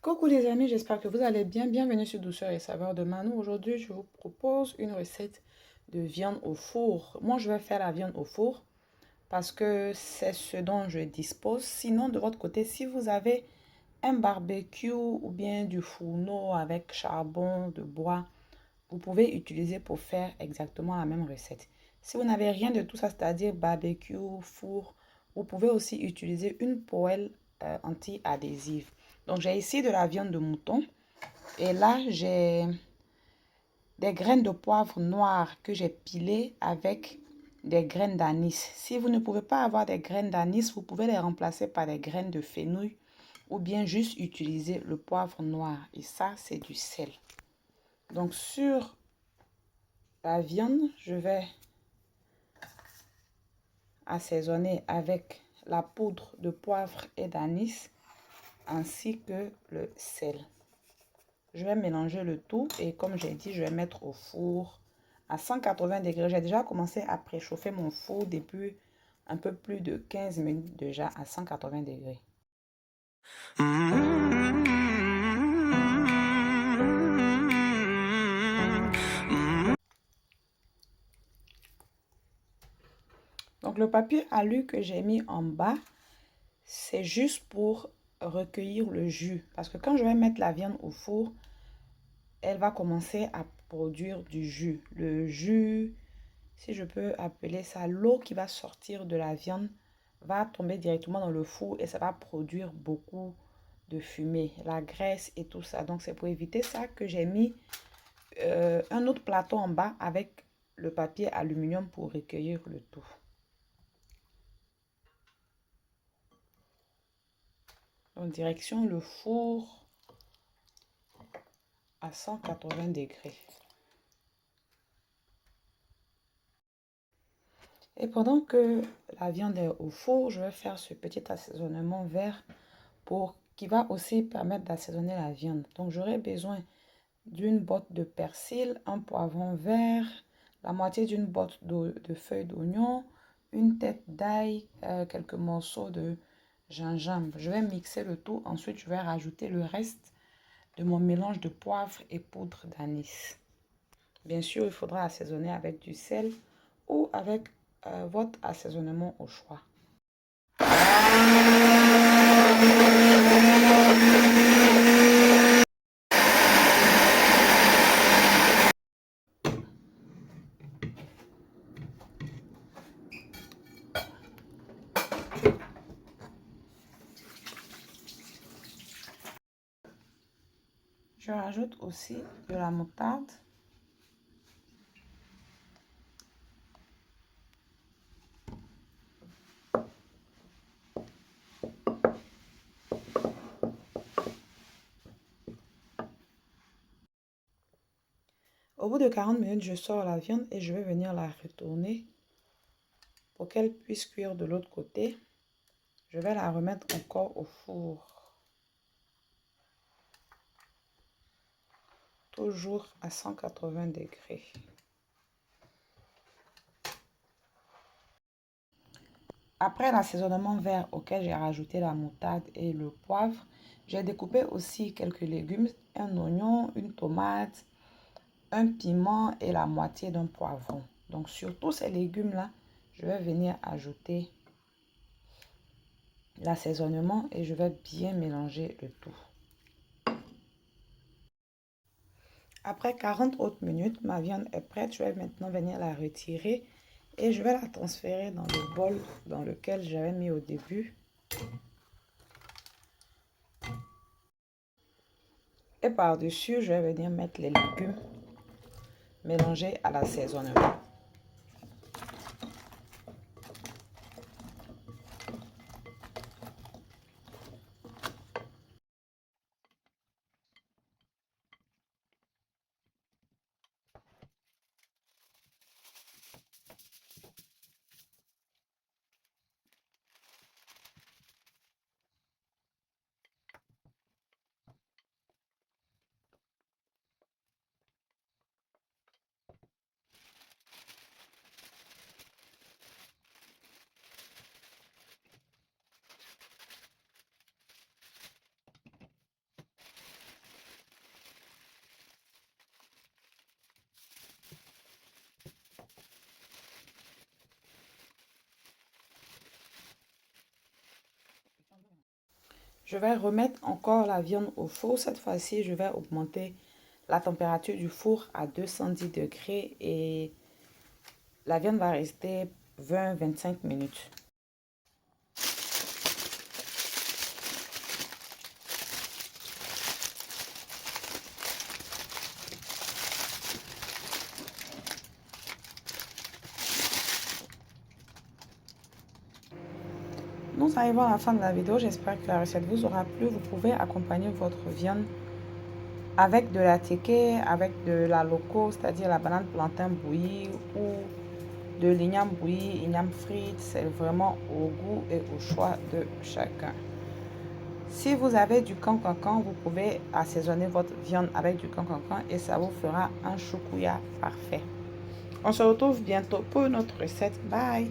Coucou les amis, j'espère que vous allez bien. Bienvenue sur Douceur et Saveur de Manou. Aujourd'hui, je vous propose une recette de viande au four. Moi, je vais faire la viande au four parce que c'est ce dont je dispose. Sinon, de votre côté, si vous avez un barbecue ou bien du fourneau avec charbon de bois, vous pouvez utiliser pour faire exactement la même recette. Si vous n'avez rien de tout ça, c'est-à-dire barbecue, four, vous pouvez aussi utiliser une poêle anti-adhésive. Donc, j'ai ici de la viande de mouton. Et là, j'ai des graines de poivre noir que j'ai pilées avec des graines d'anis. Si vous ne pouvez pas avoir des graines d'anis, vous pouvez les remplacer par des graines de fenouil ou bien juste utiliser le poivre noir. Et ça, c'est du sel. Donc, sur la viande, je vais assaisonner avec la poudre de poivre et d'anis ainsi que le sel. Je vais mélanger le tout et comme j'ai dit, je vais mettre au four à 180 degrés. J'ai déjà commencé à préchauffer mon four depuis un peu plus de 15 minutes déjà à 180 degrés. Donc le papier alu que j'ai mis en bas, c'est juste pour recueillir le jus. Parce que quand je vais mettre la viande au four, elle va commencer à produire du jus. Le jus, si je peux appeler ça, l'eau qui va sortir de la viande va tomber directement dans le four et ça va produire beaucoup de fumée, la graisse et tout ça. Donc c'est pour éviter ça que j'ai mis un autre plateau en bas avec le papier aluminium pour recueillir le tout. Donc direction le four à 180 degrés. Et pendant que la viande est au four, je vais faire ce petit assaisonnement vert pour qui va aussi permettre d'assaisonner la viande. Donc j'aurai besoin d'une botte de persil, un poivron vert, la moitié d'une botte de feuilles d'oignon, une tête d'ail, quelques morceaux de gingembre. Je vais mixer le tout. Ensuite, je vais rajouter le reste de mon mélange de poivre et poudre d'anis. Bien sûr, il faudra assaisonner avec du sel ou avec votre assaisonnement au choix. Je rajoute aussi de la moutarde. Au bout de 40 minutes, je sors la viande et je vais venir la retourner pour qu'elle puisse cuire de l'autre côté. Je vais la remettre encore au four. Toujours à 180 degrés. Après l'assaisonnement vert auquel j'ai rajouté la moutarde et le poivre, j'ai découpé aussi quelques légumes, un oignon, une tomate, un piment et la moitié d'un poivron. Donc sur tous ces légumes-là, je vais venir ajouter l'assaisonnement et je vais bien mélanger le tout. Après 40 autres minutes, ma viande est prête. Je vais maintenant venir la retirer et je vais la transférer dans le bol dans lequel j'avais mis au début. Et par-dessus, je vais venir mettre les légumes mélangés à l'assaisonnement. Je vais remettre encore la viande au four. Cette fois-ci, je vais augmenter la température du four à 210 degrés et la viande va rester 20-25 minutes. Nous arrivons à la fin de la vidéo. J'espère que la recette vous aura plu. Vous pouvez accompagner votre viande avec de la teke, avec de la loco, c'est-à-dire la banane plantain bouillie ou de l'igname bouilli, igname frite. C'est vraiment au goût et au choix de chacun. Si vous avez du cancancan, vous pouvez assaisonner votre viande avec du cancancan et ça vous fera un choukouya parfait. On se retrouve bientôt pour une autre recette. Bye!